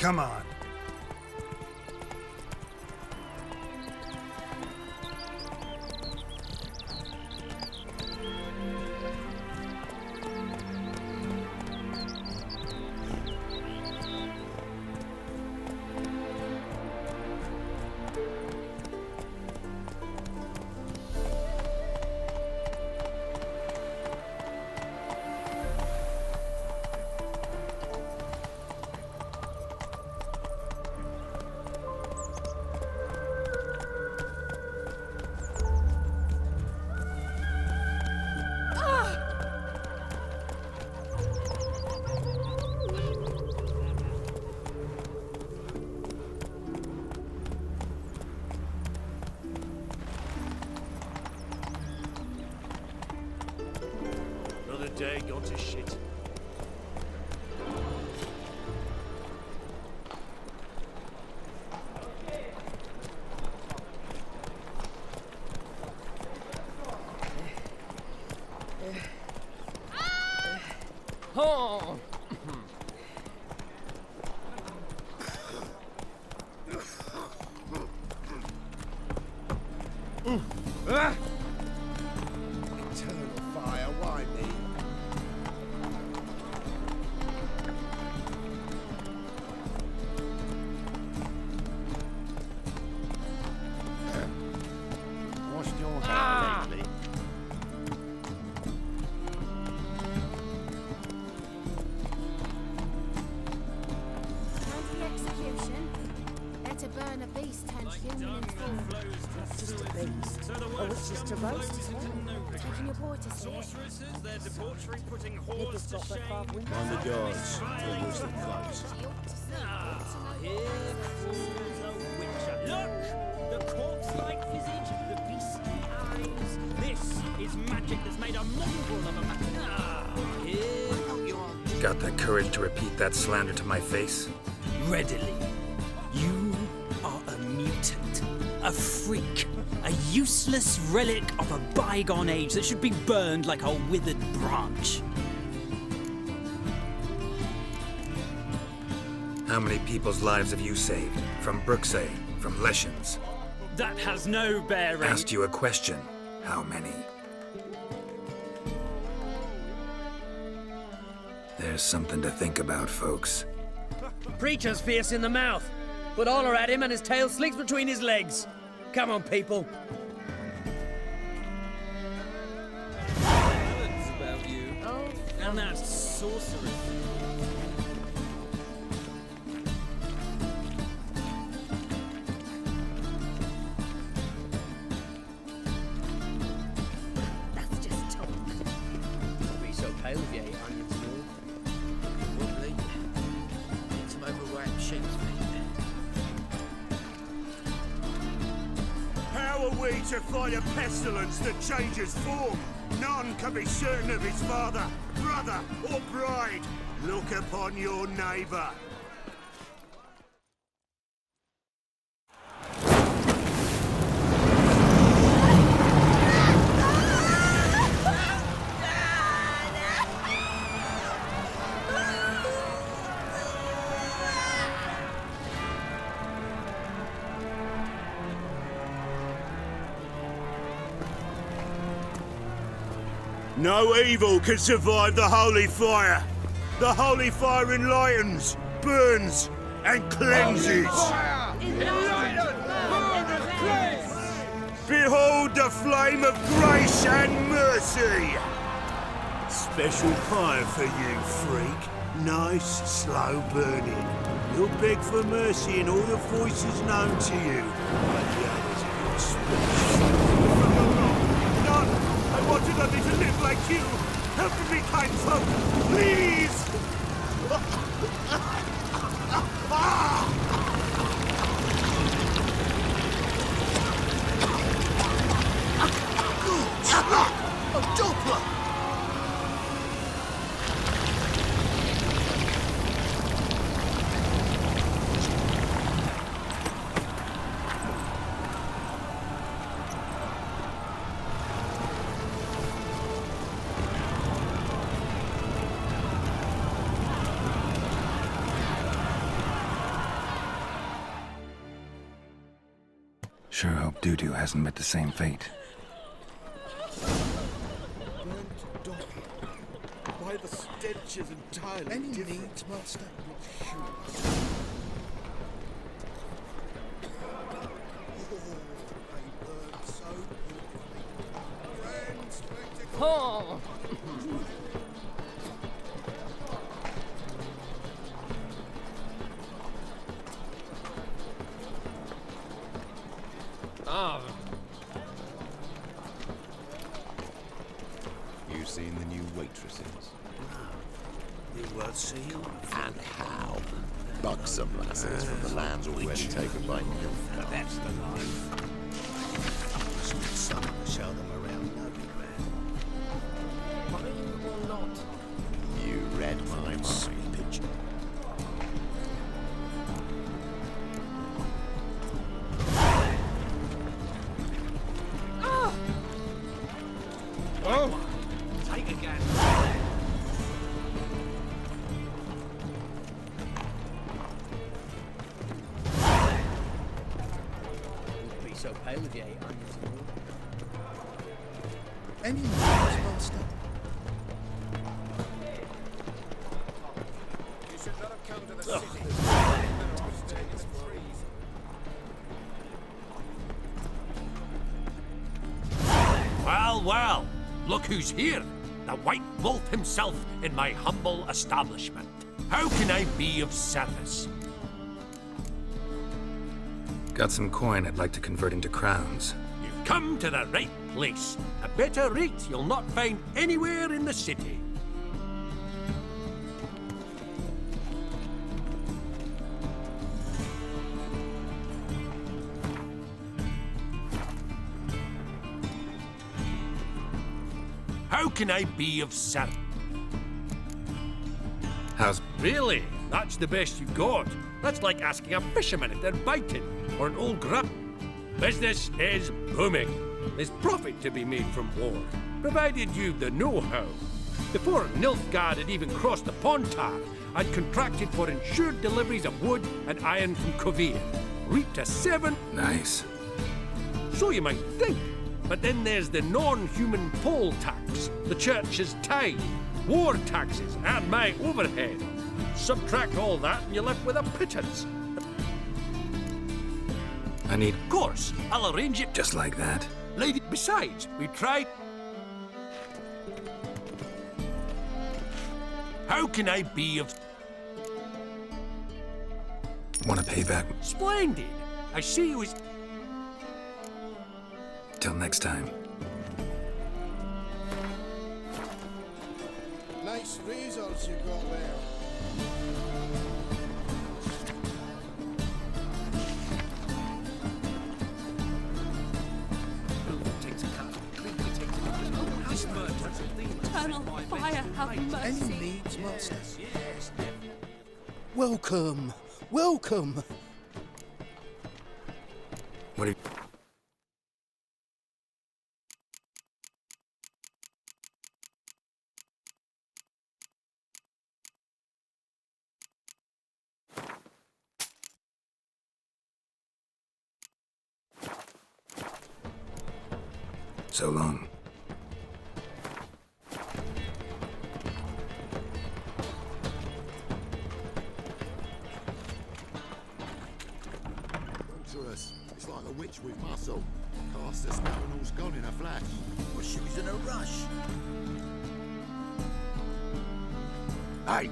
Come on. Another day gone to shit. Oh! Eternal fire, why me? Washed your hands lately? Time for the execution. They're to burn a beast and human in full. Just a beast. A witch is to roast. Taking your boy to see it. Sorceresses, their debauchery putting Niggas whores got to the shame. far window. Mind the doors, towards the close. You ought to see it. Here crawls a witcher. Look! The corpse-like visage, the beastly eyes. This is magic that's made a mongrel of a man. Here Got the courage to repeat that slander to my face? Readily. You are a mutant, a freak, a useless relic of a bygone age that should be burned like a withered branch. How many people's lives have you saved? From Brooksay, from Leshens? That has no bearing. Asked you a question. How many? There's something to think about, folks. Preacher's fierce in the mouth, but holler at him and his tail slinks between his legs. Come on, people. about you. Oh, And that sorceress. that's just talk. Don't be so pale if you ate onions and all. Wobbly. Need some overripe sheep's meat. How are we to fight a pestilence that changes form? None can be certain of his father, brother, or bride. Look upon your neighbour. No evil can survive the holy fire. The holy fire enlightens, burns, and cleanses. Behold the flame of grace and mercy. Special fire for you, freak. Nice, slow burning. You'll beg for mercy in all the voices known to you. But the others are your special. None! I wanted only to live like you! Help me, kind folk! Please! A Doppler! Dudu hasn't met the same fate. Burnt dog. Why the stench is entirely Any different. needs, master? Oh. You seen the new waitresses? You won't see you. And how? Buxom lasses from the lands already taken by Nilfgaard. That's the life. Must need someone to show them around Novigrad. Mine or not? You read my mind. Pigeon. Take again. Wouldn't be so pale if you ate onions and all. Any needs, master? You should not have come to the city. Well, well, look who's here. The White Wolf himself in my humble establishment. How can I be of service? Got some coin I'd like to convert into crowns. You've come to the right place. A better rate you'll not find anywhere in the city. How can I be of service? How's... Really? That's the best you got? That's like asking a fisherman if they're biting, or an old grub. Business is booming. There's profit to be made from war, provided you've the know-how. Before Nilfgaard had even crossed the Pontar, I'd contracted for insured deliveries of wood and iron from Kovir. Reaped a 7... Nice. So you might think. But then there's the non-human poll tax, the church's tithe, war taxes, and my overhead. Subtract all that and you're left with a pittance. I need... Of course, I'll arrange it. just like that. Lady, besides, we tried... How can I be of... Want to pay back? Splendid! I see you as... Till next time. Nice razors you got there. Eternal fire, have Any mercy. needs, master? Welcome, welcome. What do you... So long. Adventurous. It's like a witch with muscle. Cast a spell and all's gone in a flash. Well, she was in a rush. Hey!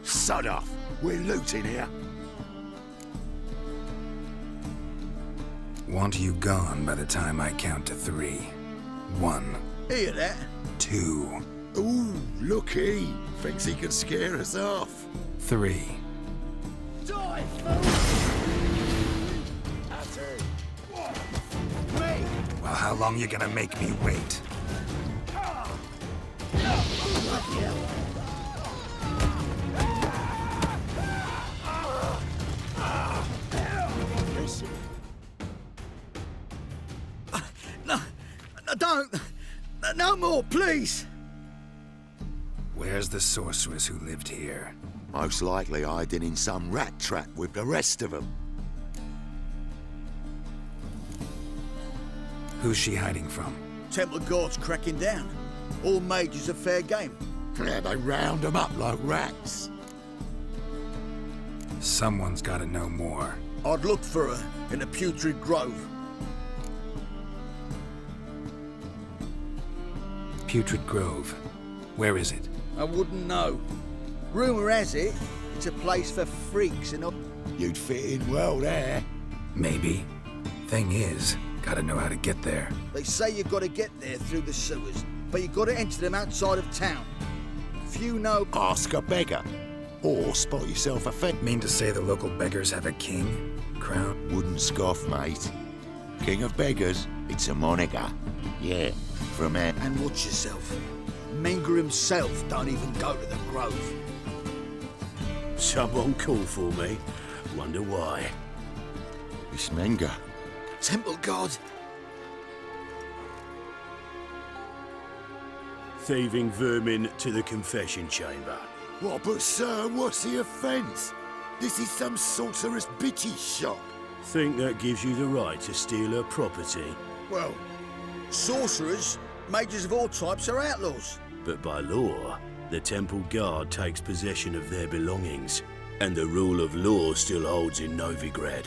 Sod off! We're looting here. Want you gone by the time I count to 3. 1, Hear that? 2, Ooh, looky! Thinks he can scare us off. 3. Die, Well, how long you gonna make me wait? Don't! No more, please! Where's the sorceress who lived here? Most likely hiding in some rat trap with the rest of them. Who's she hiding from? Temple Guard's cracking down. All mages are fair game. Yeah, they round them up like rats. Someone's gotta know more. I'd look for her in the Putrid Grove. Putrid Grove. Where is it? I wouldn't know. Rumour has it, it's a place for freaks and... You'd fit in well there. Maybe. Thing is, gotta know how to get there. They say you've got to get there through the sewers, but you've got to enter them outside of town. Few know... Ask a beggar. Or spot yourself a fence. Mean to say the local beggars have a king? Crown? Wouldn't scoff, mate. King of beggars, it's a moniker. Yeah, from it. And watch yourself. Menger himself don't even go to the Grove. Someone called for me. Wonder why. It's Menger. Temple Guard. Thieving vermin to the confession chamber. What, but sir, what's the offence? This is some sorcerer's bitchy shop. Think that gives you the right to steal her property? Well, sorcerers, mages of all types are outlaws. But by law, the Temple Guard takes possession of their belongings, and the rule of law still holds in Novigrad.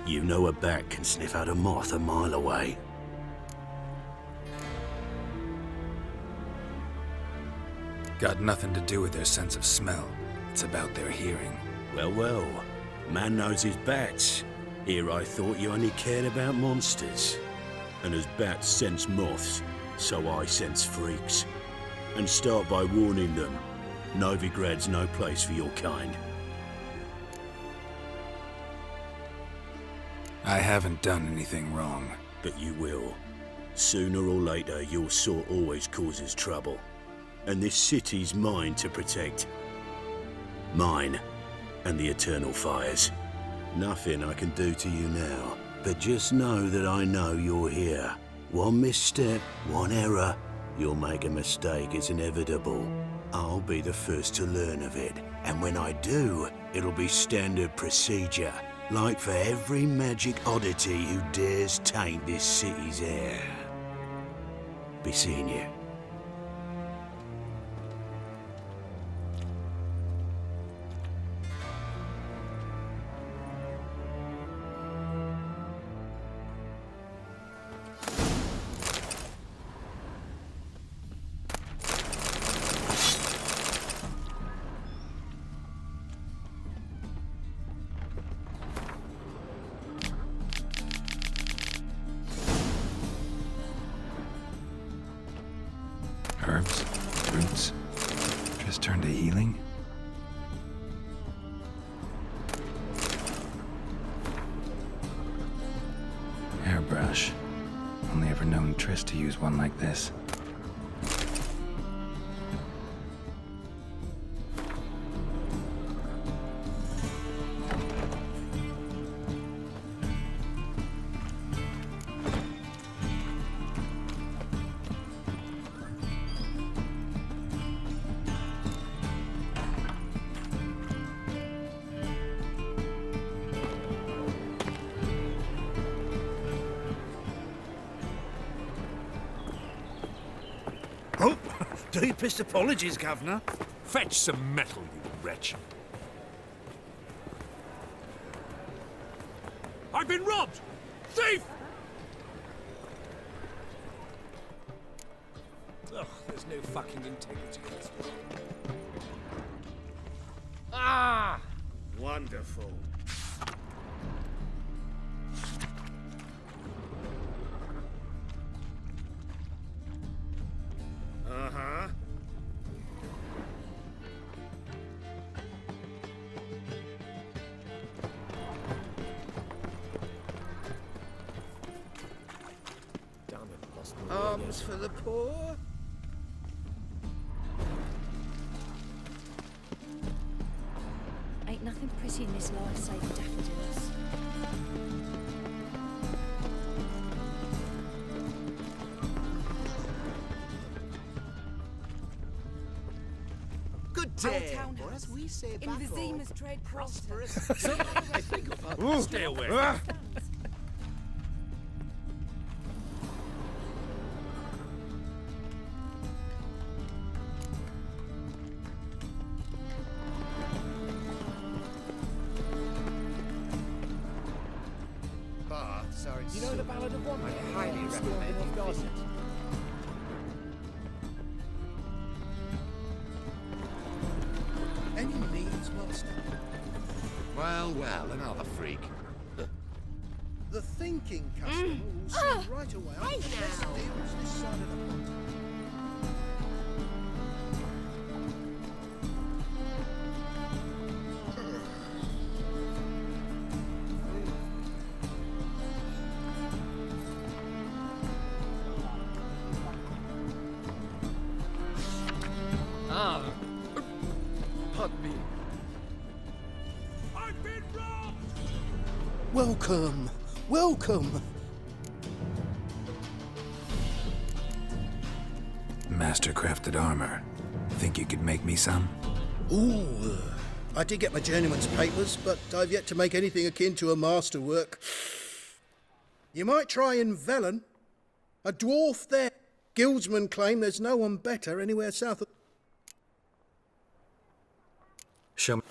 You know a bat can sniff out a moth a mile away. Got nothing to do with their sense of smell. It's about their hearing. Well, well. Man knows his bats. Here I thought you only cared about monsters. And as bats sense moths, so I sense freaks. And start by warning them. Novigrad's no place for your kind. I haven't done anything wrong. But you will. Sooner or later, your sort always causes trouble. And this city's mine to protect. Mine and the Eternal Fires. Nothing I can do to you now, but just know that I know you're here. One misstep, one error, you'll make a mistake, it's inevitable. I'll be the first to learn of it, and when I do, it'll be standard procedure, like for every magic oddity who dares taint this city's air. Be seeing you. Herbs, roots, just turn to healing. Hairbrush. Only ever known Triss to use one like this. Oh, deepest apologies, Governor. Fetch some metal, you wretch. I've been robbed! Thief! Ugh, there's no fucking integrity in this world. Ah! Wonderful. Uh-huh. Arms for the poor. Ain't nothing pretty in this life save daffodils. Good day. Our townhouse, we In Vizima's trade prosperous. I beg your pardon. Stay away. Baths are in You know the Ballad of One? I highly recommend you visit. Any needs, master? Well, well, another freak. The thinking customer will see right away our best deals this side of the pond. Pardon me. I've been robbed! Welcome, welcome. Mastercrafted armor. Think you could make me some? Ooh, I did get my journeyman's papers, but I've yet to make anything akin to a masterwork. You might try in Velen. A dwarf there. Guildsmen claim there's no one better anywhere south of... Show me.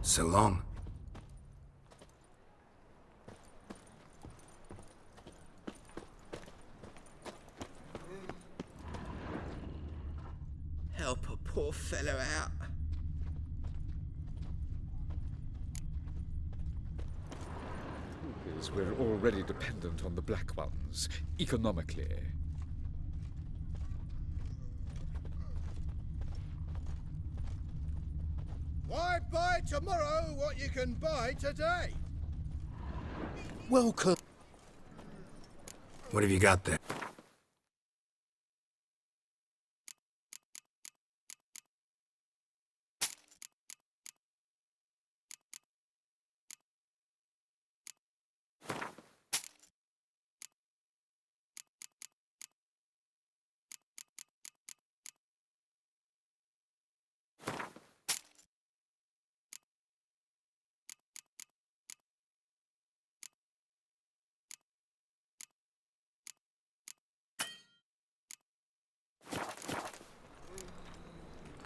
So long. Help a poor fellow out. We're already dependent on the Black Ones, economically. Why buy tomorrow what you can buy today? Welcome. What have you got there?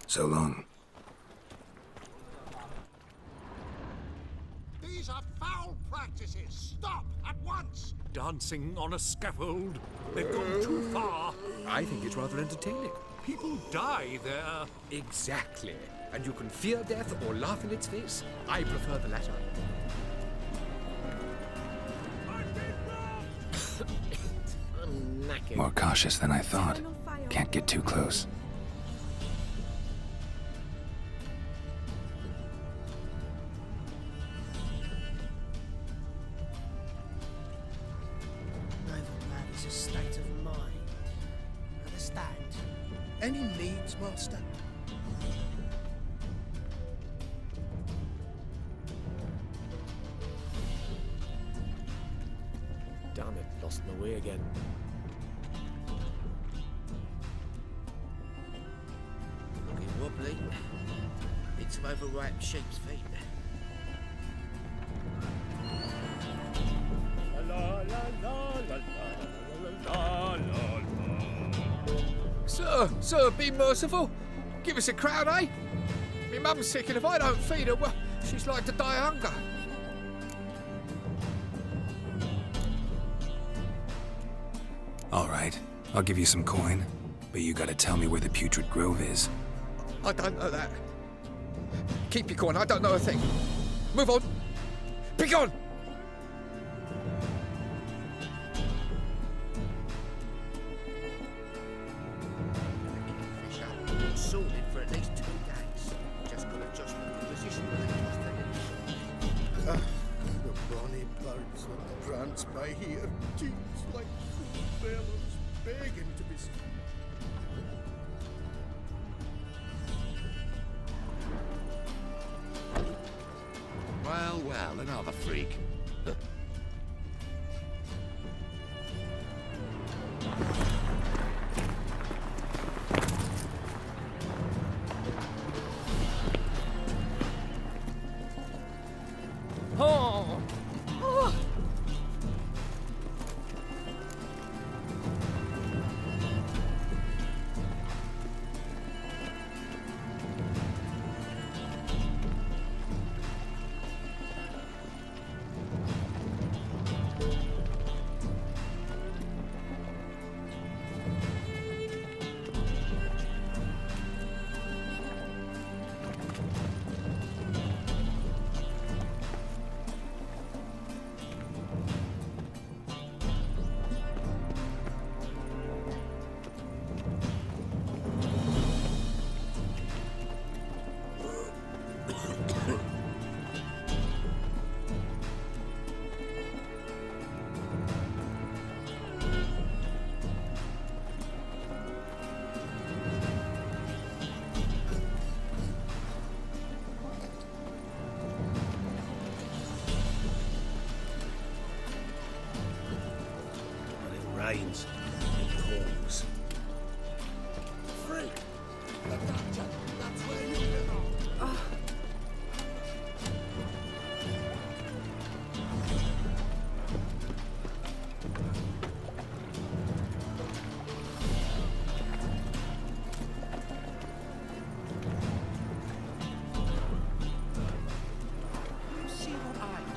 So long. These are foul practices. Stop at once. Dancing on a scaffold. They've gone too far. I think it's rather entertaining. People die there. Exactly. And you can fear death or laugh in its face. I prefer the latter. More cautious than I thought. Can't get too close. Any needs, Master? Damn it, lost my way again. Looking wobbly. Need some overripe sheep's feet. Sir, be merciful. Give us a crown, eh? Me mum's sick, and if I don't feed her, well, she's like to die of hunger. All right, I'll give you some coin, but you gotta tell me where the Putrid Grove is. I don't know that. Keep your coin, I don't know a thing. Move on. Be gone! Sorted for at least 2 days. Just got adjustment to position where they trust The bonny birds that prance by here, teams like full fellows begging to be Well, well, another freak. Oh! Oh! Rains. It pours. Freak! The dungeon! That's where you belong! See what I do.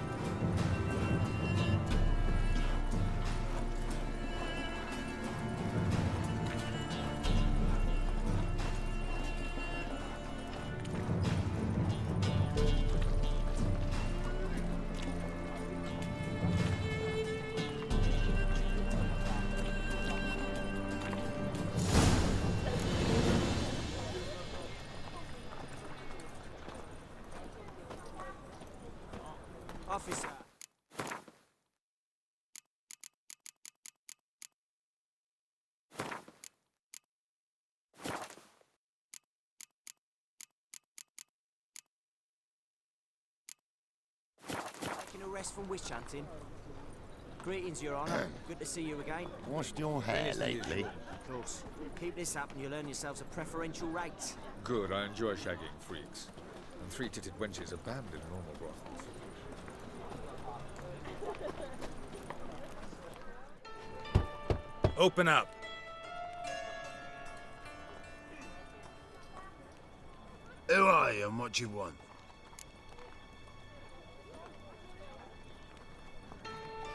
Officer. Taking a rest from witch hunting. Greetings, Your Honour. Good to see you again. Washed your hair lately? Of course. Keep this up and you'll earn yourselves a preferential rate. Good, I enjoy shagging freaks. And three-titted wenches are banned in normal brothels. Open up. Who are you and what do you want?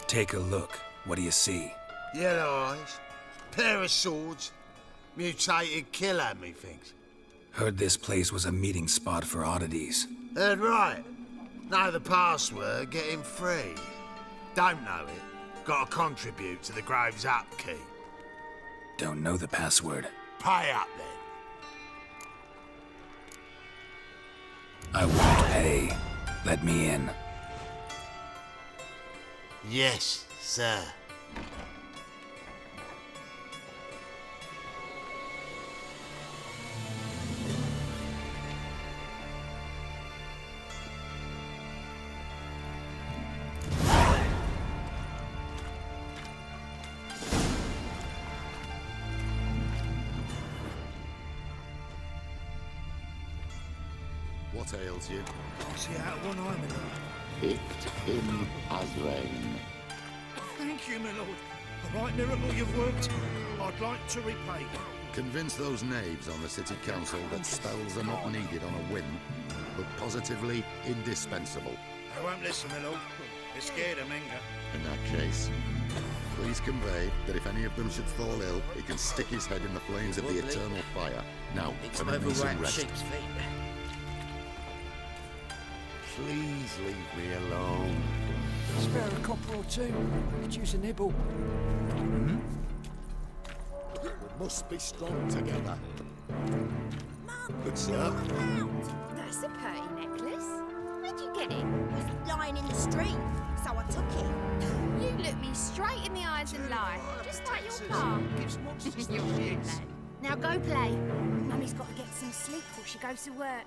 Take a look. What do you see? Yellow eyes, pair of swords, mutated killer, methinks. Heard this place was a meeting spot for oddities. Heard right. Know the password, get him free. Don't know it, gotta contribute to the Grove's upkeep. Don't know the password. Pay up then. I won't pay. Let me in. Yes, sir. What ails you? See out one eye, my lord. Picked him as rain. Thank you, my lord. A right miracle you've worked. I'd like to repay you. Convince those knaves on the city council that spells are not needed on a whim, but positively indispensable. I won't listen, my lord. They're scared of Menga. In that case, please convey that if any of them should fall ill, he can stick his head in the flames of the eternal fire. Now, permit me some rest. sheep's feet. Please leave me alone. Spare a copper or two. Could use a nibble. We must be strong together. Good sir. That's a pretty necklace. Where'd you get it? It was lying in the street, so I took it. You look me straight in the eyes and lie, just like your pa. You're a good lad. Now go play. Mummy's got to get some sleep before she goes to work.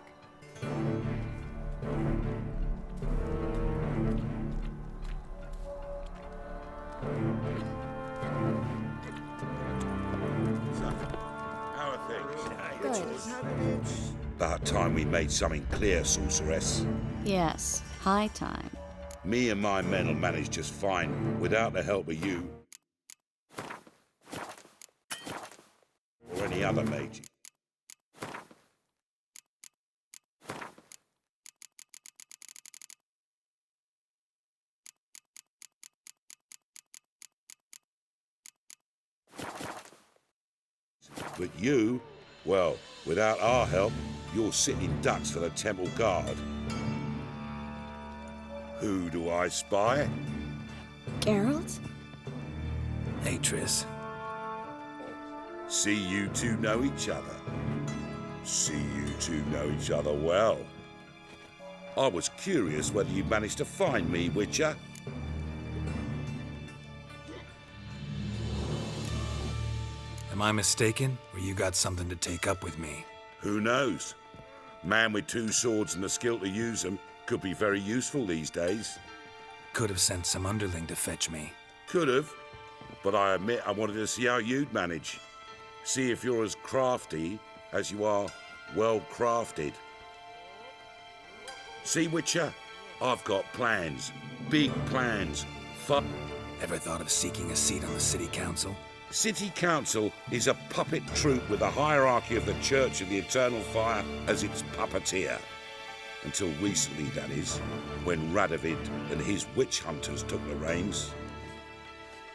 How are things? Good. About time we made something clear, sorceress. Yes, high time. Me and my men will manage just fine without the help of you. Or any other mage. But you, well, without our help, you're sitting ducks for the temple guard. Who do I spy? Geralt? Hey, Triss. See you two know each other. See you two know each other well. I was curious whether you managed to find me, Witcher. Am I mistaken, or you got something to take up with me? Who knows? Man with two swords and the skill to use them could be very useful these days. Could have sent some underling to fetch me. Could have, but I admit I wanted to see how you'd manage. See if you're as crafty as you are well crafted. See, Witcher, I've got plans. Big plans. Ever thought of seeking a seat on the city council? City Council is a puppet troupe with the hierarchy of the Church of the Eternal Fire as its puppeteer. Until recently, that is, when Radovid and his witch hunters took the reins.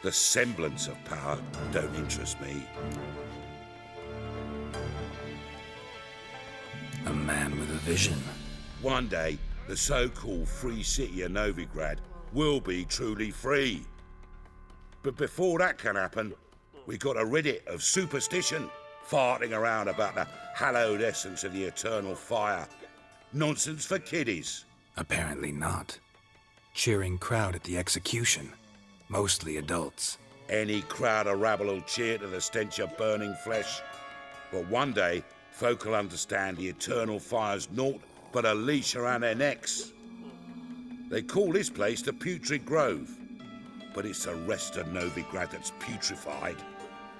The semblance of power don't interest me. A man with a vision. One day, the so-called free city of Novigrad will be truly free. But before that can happen, we got to rid it of superstition, farting around about the hallowed essence of the eternal fire. Nonsense for kiddies. Apparently not. Cheering crowd at the execution. Mostly adults. Any crowd of rabble will cheer to the stench of burning flesh. But one day, folk will understand the eternal fire's naught but a leash around their necks. They call this place the Putrid Grove, but it's the rest of Novigrad that's putrefied.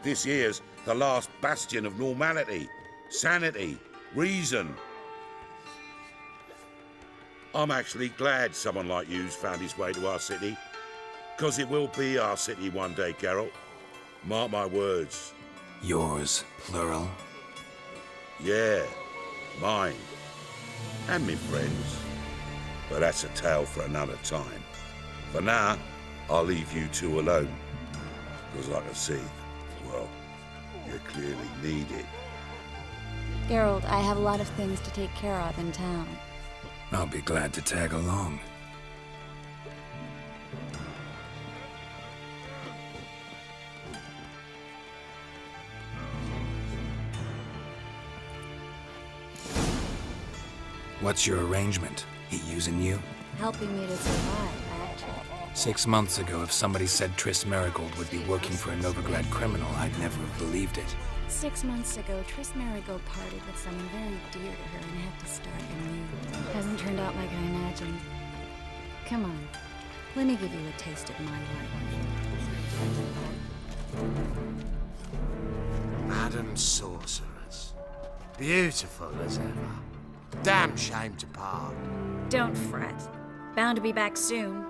This here's the last bastion of normality, sanity, reason. I'm actually glad someone like you's found his way to our city, 'cause it will be our city one day, Geralt. Mark my words. Yours, plural. Yeah, mine. And me friends. But that's a tale for another time. For now, I'll leave you two alone. 'Cause I can see, well, you clearly need it. Geralt, I have a lot of things to take care of in town. I'll be glad to tag along. What's your arrangement? He using you? Helping me to survive, actually. 6 months ago, if somebody said Triss Merigold would be working for a Novigrad criminal, I'd never have believed it. 6 months ago, Triss Merigold parted with someone very dear to her and had to start anew. Hasn't turned out like I imagined. Come on, let me give you a taste of my life. Madam Sorceress, beautiful as ever. Damn shame to part. Don't fret. Bound to be back soon.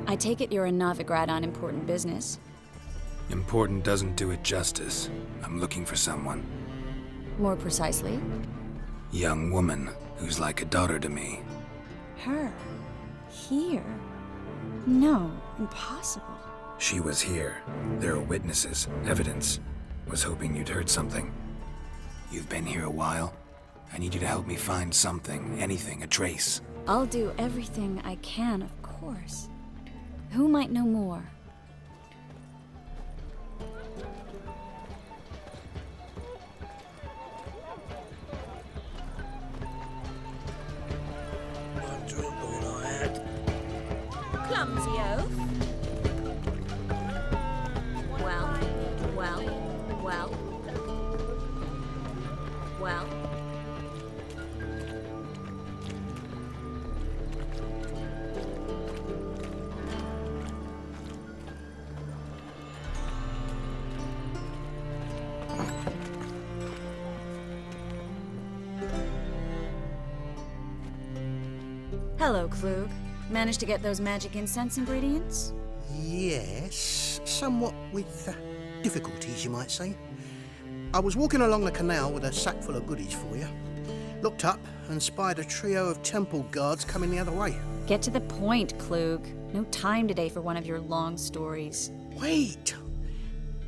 I take it you're a Novigrad on important business. Important doesn't do it justice. I'm looking for someone. More precisely? Young woman who's like a daughter to me. Her? Here? No, impossible. She was here. There are witnesses, evidence. Was hoping you'd heard something. You've been here a while. I need you to help me find something, anything, a trace. I'll do everything I can, of course. Who might know more? Clumsy oaf. Well. Hello, Klug. Managed to get those magic incense ingredients? Yes, somewhat with difficulties, you might say. I was walking along the canal with a sack full of goodies for you. Looked up and spied a trio of temple guards coming the other way. Get to the point, Klug. No time today for one of your long stories. Wait!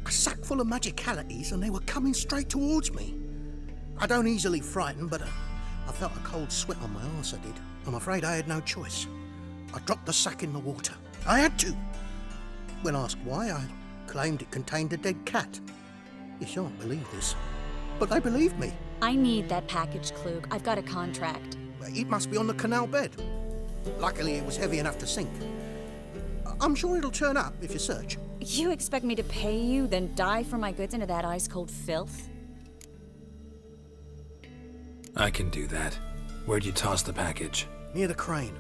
A sack full of magicalities and they were coming straight towards me. I don't easily frighten, but I felt a cold sweat on my arse, I did. I'm afraid I had no choice. I dropped the sack in the water. I had to. When asked why, I claimed it contained a dead cat. You shan't believe this, but they believed me. I need that package, Klug. I've got a contract. It must be on the canal bed. Luckily, it was heavy enough to sink. I'm sure it'll turn up if you search. You expect me to pay you, then dive for my goods into that ice-cold filth? I can do that. Where'd you toss the package? Near the crane.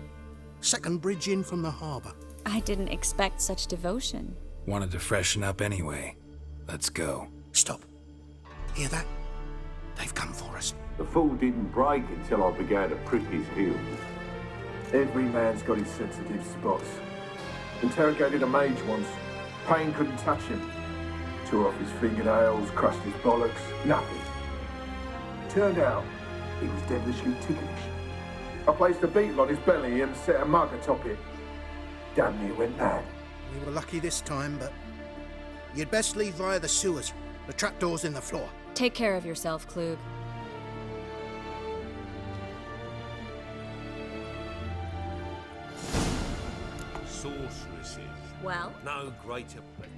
Second bridge in from the harbour. I didn't expect such devotion. Wanted to freshen up anyway. Let's go. Stop. Hear that? They've come for us. The fall didn't break until I began to prick his heels. Every man's got his sensitive spots. Interrogated a mage once. Pain couldn't touch him. Tore off his fingernails, crushed his bollocks. Nothing. Turned out, he was devilishly ticklish. I placed a beetle on his belly and set a mug atop it. Damn near went mad. We were lucky this time, but you'd best leave via the sewers. The trapdoor's in the floor. Take care of yourself, Klug. Sorceresses. Well? No greater pleasure.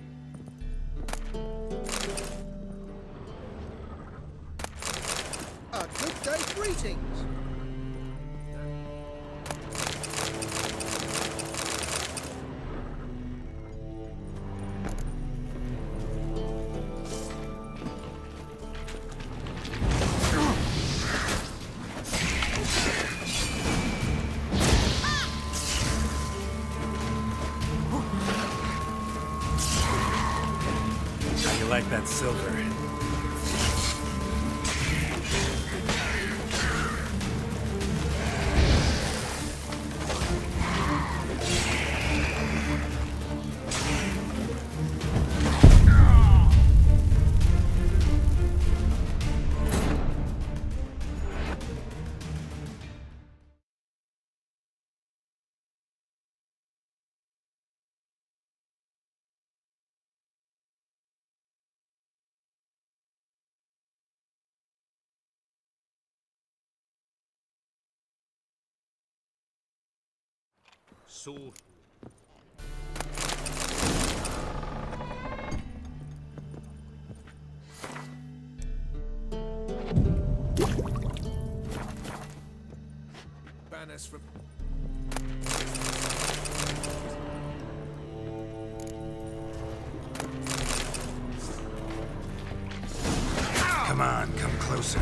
A good day greetings. How you like that silver? Sword. Banners from... Come on, come closer.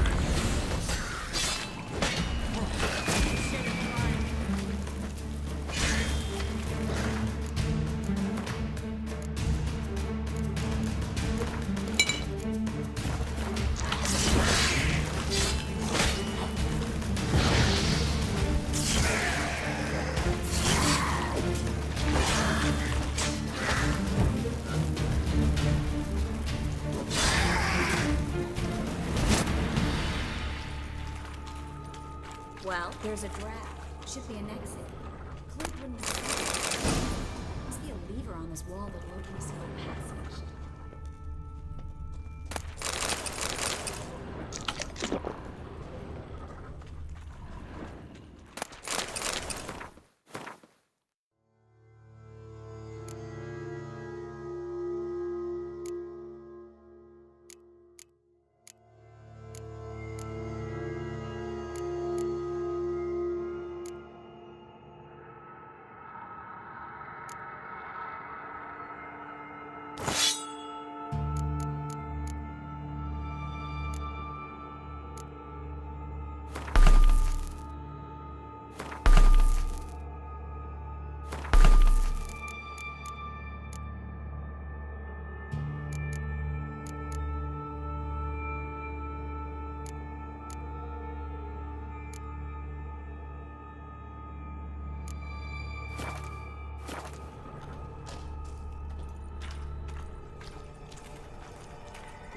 Well, there's a draft. Should be an exit. Clint wouldn't have... Must be a lever on this wall that will open a single passage.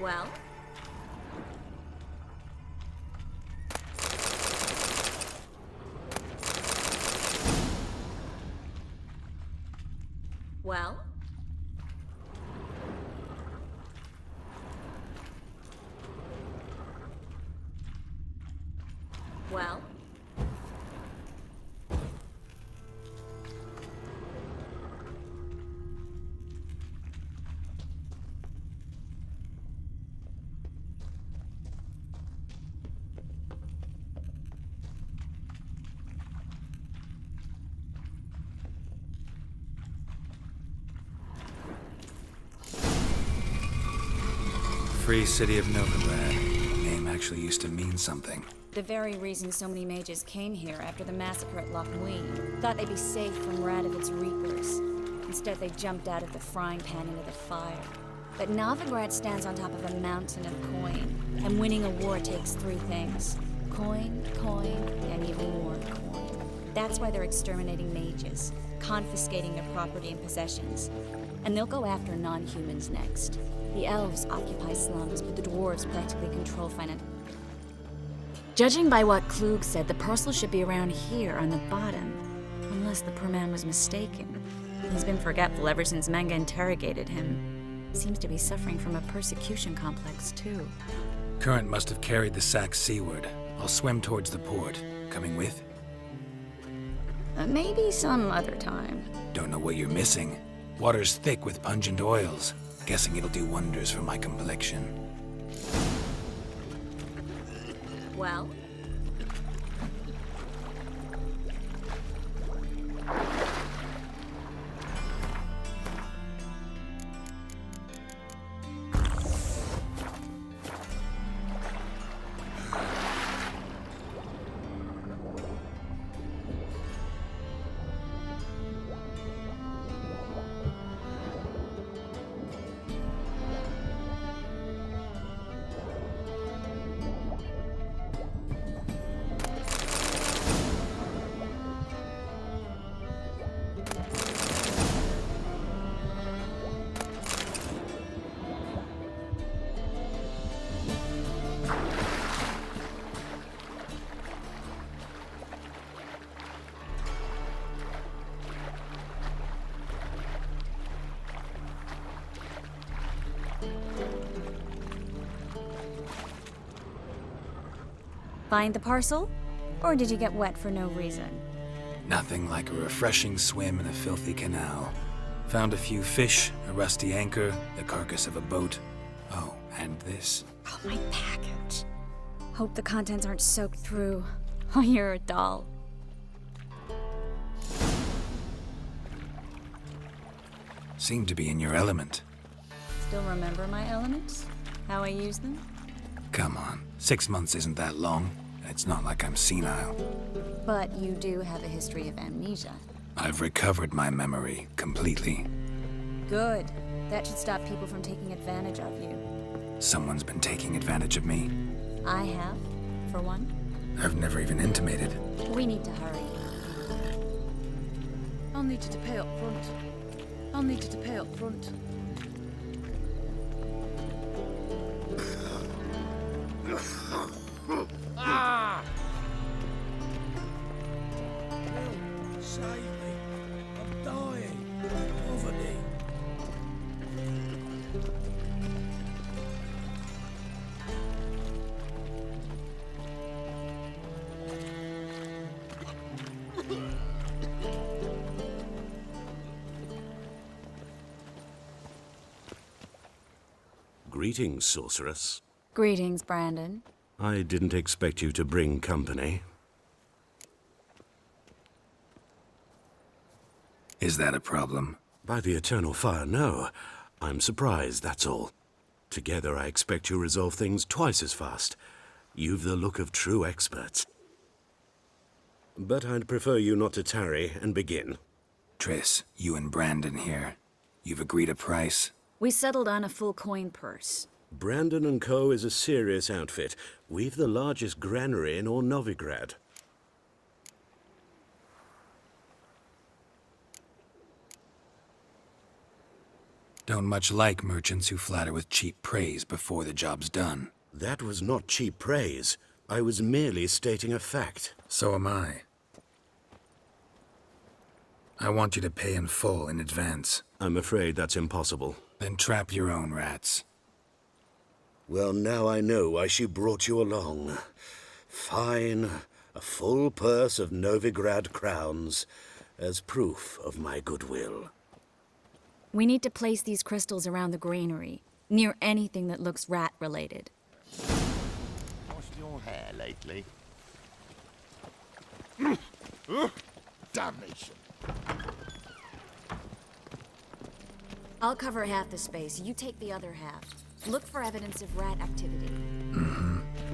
Well? Well? Well? Free City of Novigrad. Name actually used to mean something. The very reason so many mages came here after the massacre at Loch Muin. Thought they'd be safe from Radovid's reapers. Instead, they jumped out of the frying pan into the fire. But Novigrad stands on top of a mountain of coin, and winning a war takes three things. Coin, and even more coin. That's why they're exterminating mages, confiscating their property and possessions. And they'll go after non-humans next. The elves occupy slums, but the dwarves practically control finance. Judging by what Klug said, the parcel should be around here on the bottom. Unless the poor man was mistaken. He's been forgetful ever since Manga interrogated him. Seems to be suffering from a persecution complex, too. Current must have carried the sack seaward. I'll swim towards the port. Coming with? Maybe some other time. Don't know what you're missing. Water's thick with pungent oils. Guessing it'll do wonders for my complexion. Well? Find the parcel? Or did you get wet for no reason? Nothing like a refreshing swim in a filthy canal. Found a few fish, a rusty anchor, the carcass of a boat. Oh, and this. Oh, my package. Hope the contents aren't soaked through. Oh, you're a doll. Seem to be in your element. Still remember my elements? How I use them? Come on, 6 months isn't that long. It's not like I'm senile. But you do have a history of amnesia. I've recovered my memory completely. Good. That should stop people from taking advantage of you. Someone's been taking advantage of me. I have, for one. I've never even intimated. We need to hurry. I'll need you to pay up front. I'll need you to pay up front. Ah! Greetings, sorceress. Greetings, Brandon. I didn't expect you to bring company. Is that a problem? By the eternal fire, no. I'm surprised, that's all. Together, I expect you resolve things twice as fast. You've the look of true experts. But I'd prefer you not to tarry and begin. Triss, you and Brandon here. You've agreed a price? We settled on a full coin purse. Brandon & Co. is a serious outfit. We've the largest granary in all Novigrad. Don't much like merchants who flatter with cheap praise before the job's done. That was not cheap praise. I was merely stating a fact. So am I. I want you to pay in full in advance. I'm afraid that's impossible. Then trap your own rats. Well, now I know why she brought you along. Fine. A full purse of Novigrad crowns as proof of my goodwill. We need to place these crystals around the granary, near anything that looks rat-related. Washed your hair lately? Damnation. I'll cover half the space, you take the other half. Look for evidence of rat activity.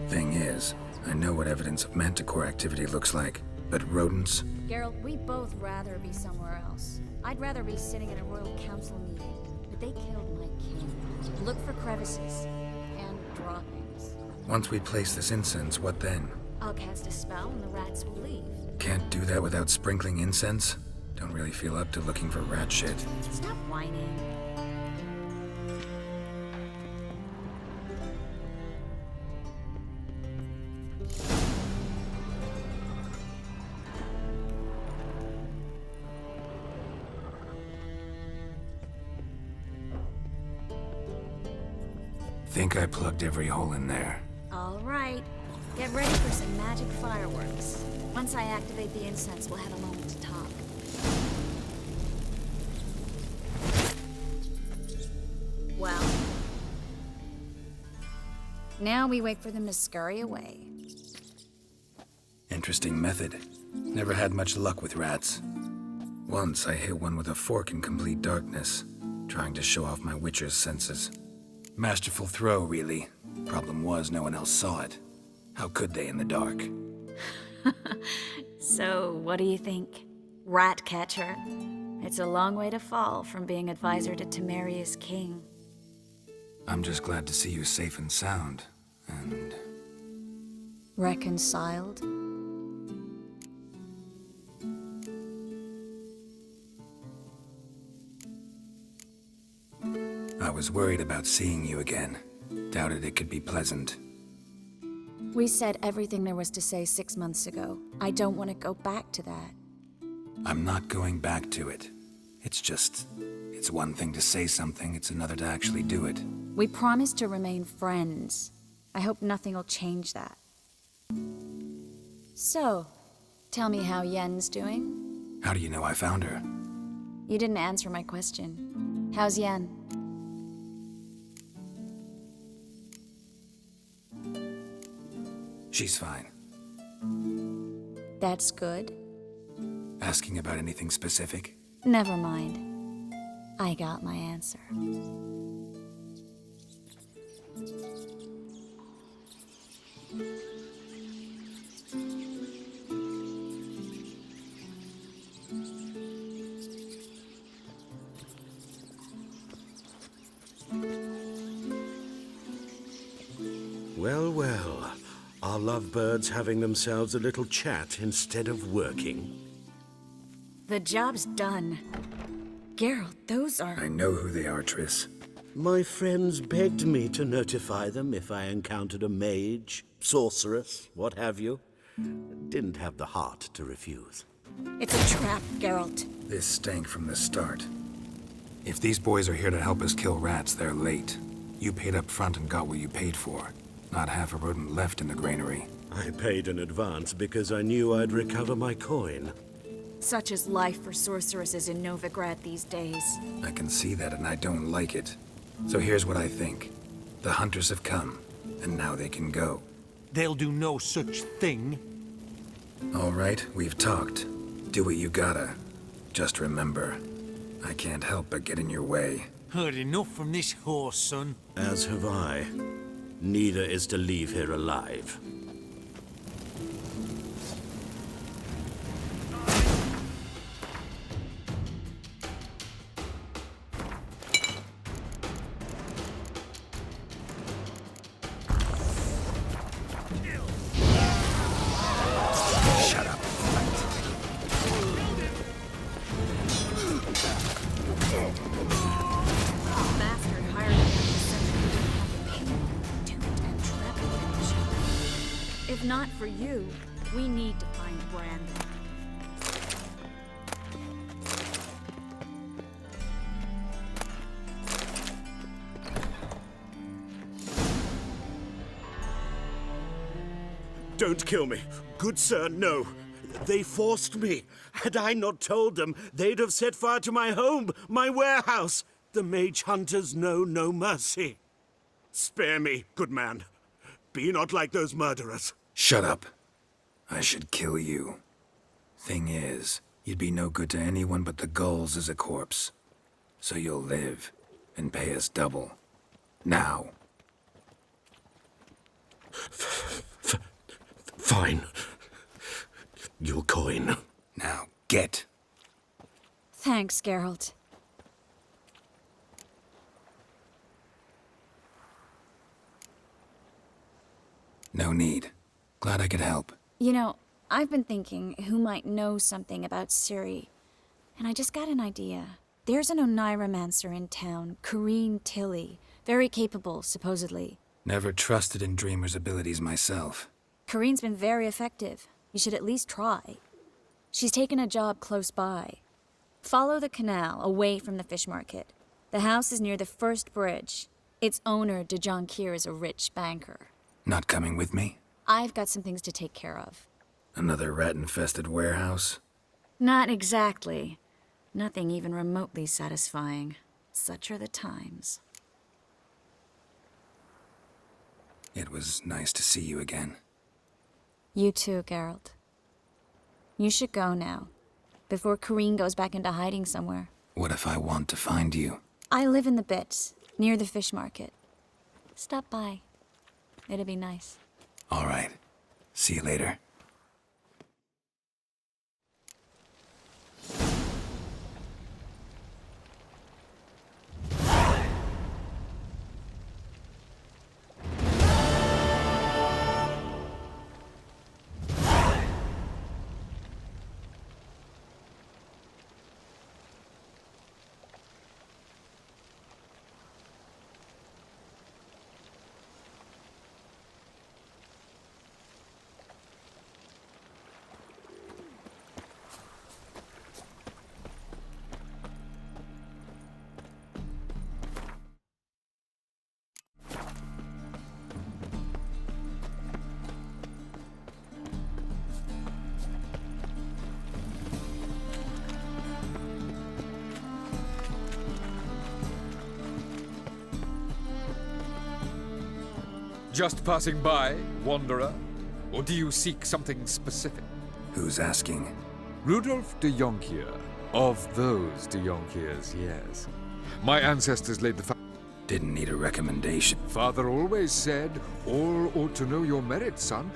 Thing is, I know what evidence of manticore activity looks like, but rodents? Geralt, we'd both rather be somewhere else. I'd rather be sitting in a royal council meeting, but they killed my king. Look for crevices and droppings. Once we place this incense, what then? I'll cast a spell and the rats will leave. Can't do that without sprinkling incense? Don't really feel up to looking for rat shit. Stop whining. Think I plugged every hole in there. All right. Get ready for some magic fireworks. Once I activate the incense, we'll have a moment to talk. Well. Now we wait for them to scurry away. Interesting method. Never had much luck with rats. Once I hit one with a fork in complete darkness, trying to show off my witcher's senses. Masterful throw, really. Problem was, no one else saw it. How could they in the dark? So, what do you think? Rat catcher? It's a long way to fall from being advisor to Temeria's king. I'm just glad to see you safe and sound, and... Reconciled? I was worried about seeing you again. Doubted it could be pleasant. We said everything there was to say 6 months ago. I don't want to go back to that. I'm not going back to it. It's one thing to say something, it's another to actually do it. We promised to remain friends. I hope nothing will change that. So, tell me how Yen's doing? How do you know I found her? You didn't answer my question. How's Yen? She's fine. That's good. Asking about anything specific? Never mind. I got my answer. Well, well. Are lovebirds having themselves a little chat instead of working? The job's done. Geralt, those are... I know who they are, Triss. My friends begged me to notify them if I encountered a mage, sorceress, what have you. Didn't have the heart to refuse. It's a trap, Geralt. This stank from the start. If these boys are here to help us kill rats, they're late. You paid up front and got what you paid for. Not half a rodent left in the granary. I paid in advance because I knew I'd recover my coin. Such is life for sorceresses in Novigrad these days. I can see that and I don't like it. So here's what I think. The hunters have come, and now they can go. They'll do no such thing. All right, we've talked. Do what you gotta. Just remember, I can't help but get in your way. Heard enough from this horse, son. As have I. Neither is to leave here alive. Shut up. Bastard hired me to send me to have pain, duped, and trepidation. If not for you, we need to find Brandon. Don't kill me. Good sir, no. They forced me. Had I not told them, they'd have set fire to my home, my warehouse. The mage hunters know no mercy. Spare me, good man. Be not like those murderers. Shut up. I should kill you. Thing is, you'd be no good to anyone but the gulls as a corpse. So you'll live, and pay us double. Now. Fine. Your coin. Now, get. Thanks, Geralt. No need. Glad I could help. You know, I've been thinking who might know something about Ciri, and I just got an idea. There's an Oneiromancer in town, Corrine Tilly. Very capable, supposedly. Never trusted in Dreamer's abilities myself. Corrine's been very effective. You should at least try. She's taken a job close by. Follow the canal, away from the fish market. The house is near the first bridge. Its owner, de Jonquier, is a rich banker. Not coming with me? I've got some things to take care of. Another rat-infested warehouse? Not exactly. Nothing even remotely satisfying. Such are the times. It was nice to see you again. You too, Geralt. You should go now, before Corrine goes back into hiding somewhere. What if I want to find you? I live in the Bits, near the fish market. Stop by. It'd be nice. All right. See you later. Just passing by, wanderer? Or do you seek something specific? Who's asking? Rudolf de Jonquier. Of those de Jonquiers, yes. My ancestors laid the Didn't need a recommendation. Father always said, all ought to know your merit, son.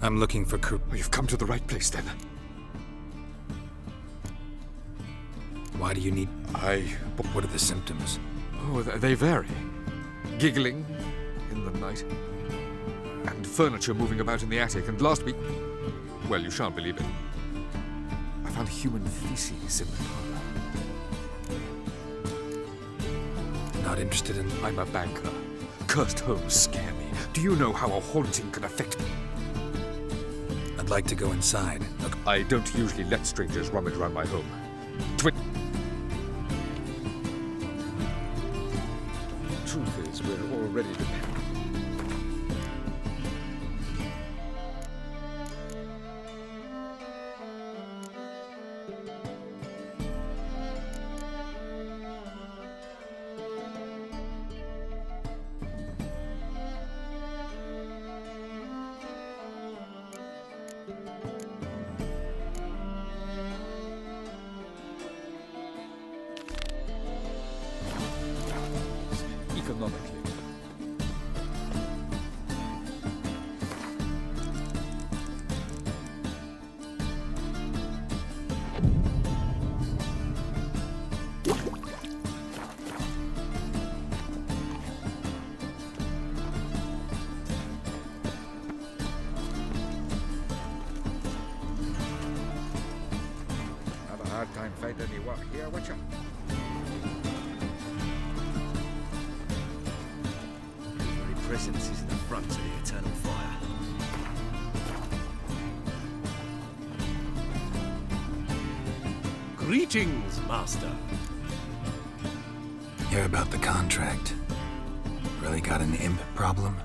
I'm looking for You've come to the right place, then. Why do you need... What are the symptoms? Oh, they vary. Giggling in the night. And furniture moving about in the attic. And last week... Well, you shan't believe it. I found human feces in the parlor. Not interested in... I'm a banker. Cursed homes scare me. Do you know how a haunting can affect... I'd like to go inside. Look, I don't usually let strangers rummage around my home. Truth is, we're already dependent. find any work here, Witcher? Your very presence is an affront to the eternal fire. Greetings, Master. Hear about the contract. Really got an imp problem?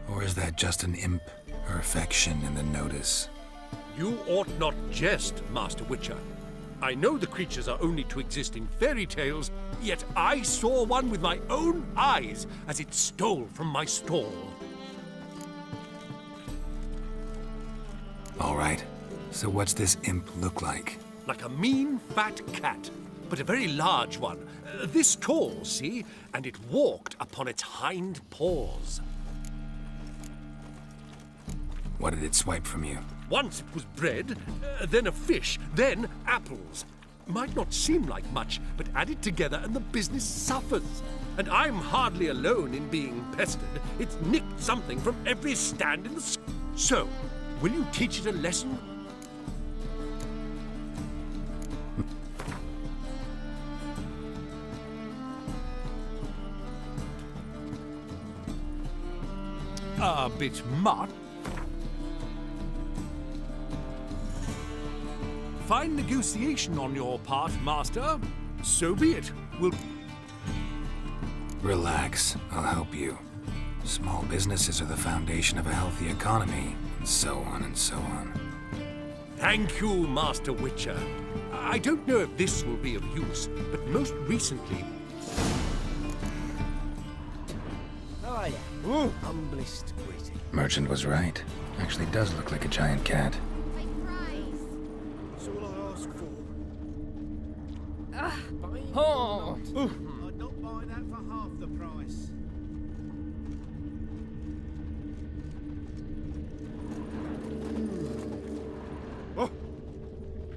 Or is that just an imp or affection in the notice? You ought not jest, Master Witcher. I know the creatures are only to exist in fairy tales, yet I saw one with my own eyes as it stole from my stall. All right. So what's this imp look like? Like a mean, fat cat, but a very large one. This tall, see? And it walked upon its hind paws. What did it swipe from you? Once it was bread, then a fish, then apples. Might not seem like much, but added together and the business suffers. And I'm hardly alone in being pestered. It's nicked something from every stand in the So, will you teach it a lesson? A bit much. Fine negotiation on your part, Master. So be it. We'll... Relax. I'll help you. Small businesses are the foundation of a healthy economy, and so on and so on. Thank you, Master Witcher. I don't know if this will be of use, but most recently... How are you? Humblest greeting. Merchant was right. Actually does look like a giant cat. That's all I ask for. Oh! I'd not buy that for half the price.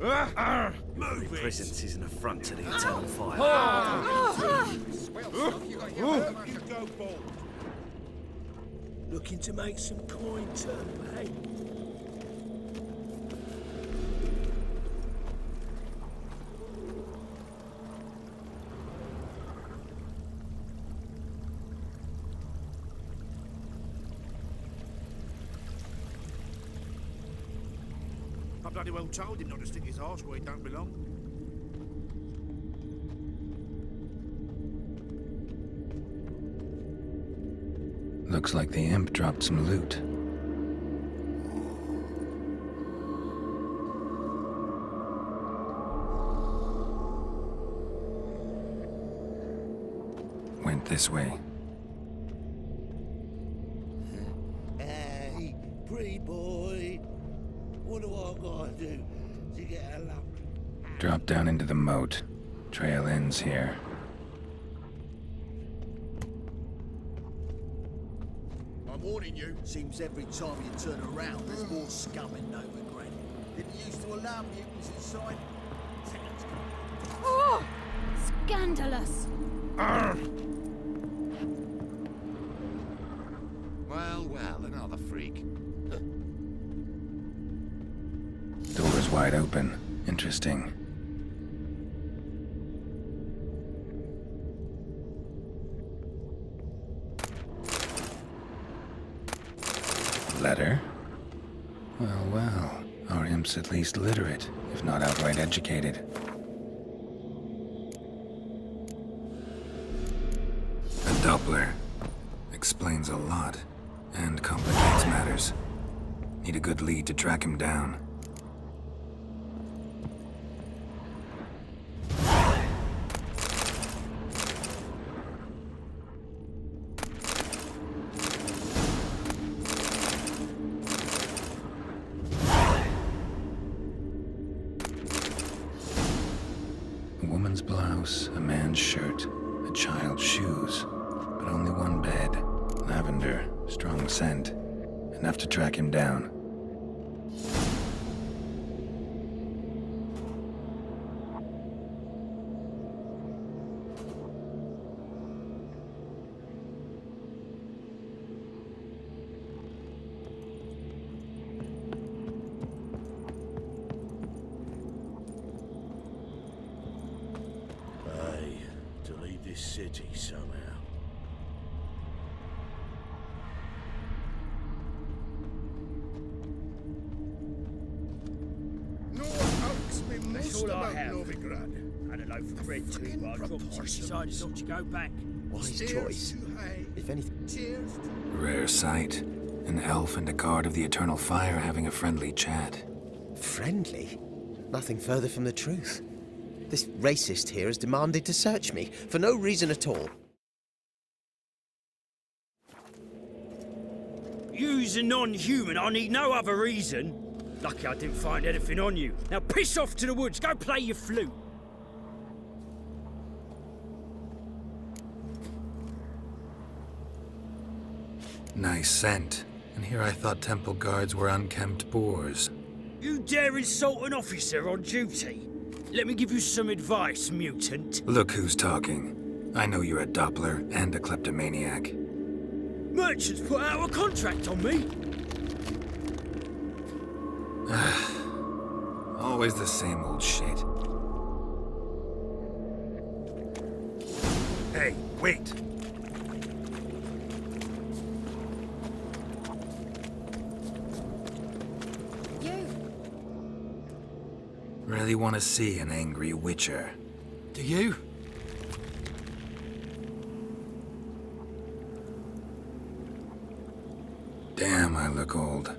Your presence is an affront to the eternal fire. Go bold. Looking to make some coin turn, mate. I bloody well told him not to stick his arse where he don't belong. Looks like the imp dropped some loot. Went this way. Hey, pretty boy. What do I gotta do to get a lump? Drop down into the moat. Trail ends here. I'm warning you. Seems every time you turn around, there's more scum in Novigrad. Didn't used to allow mutants inside. Oh! Scandalous! Well, another freak. Door's wide open. Interesting. Letter? Well. Our imp's at least literate, if not outright educated. A Doppler. Explains a lot, and complicates matters. Need a good lead to track him down. A woman's blouse, a man's shirt, a child's shoes, but only one bed. Lavender, strong scent. Enough to track him down. city somehow. That's all I have. And a loaf of bread too, but I dropped you, decided not to go back. Wise choice. If anything. Rare sight. An elf and a guard of the Eternal Fire having a friendly chat. Friendly? Nothing further from the truth. This racist here has demanded to search me, for no reason at all. You's a non-human, I need no other reason. Lucky I didn't find anything on you. Now piss off to the woods, go play your flute. Nice scent. And here I thought temple guards were unkempt boors. You dare insult an officer on duty? Let me give you some advice, mutant. Look who's talking. I know you're a Doppler and a kleptomaniac. Merchants put out a contract on me. Always the same old shit. Hey, wait! Really want to see an angry witcher. Do you? Damn, I look old.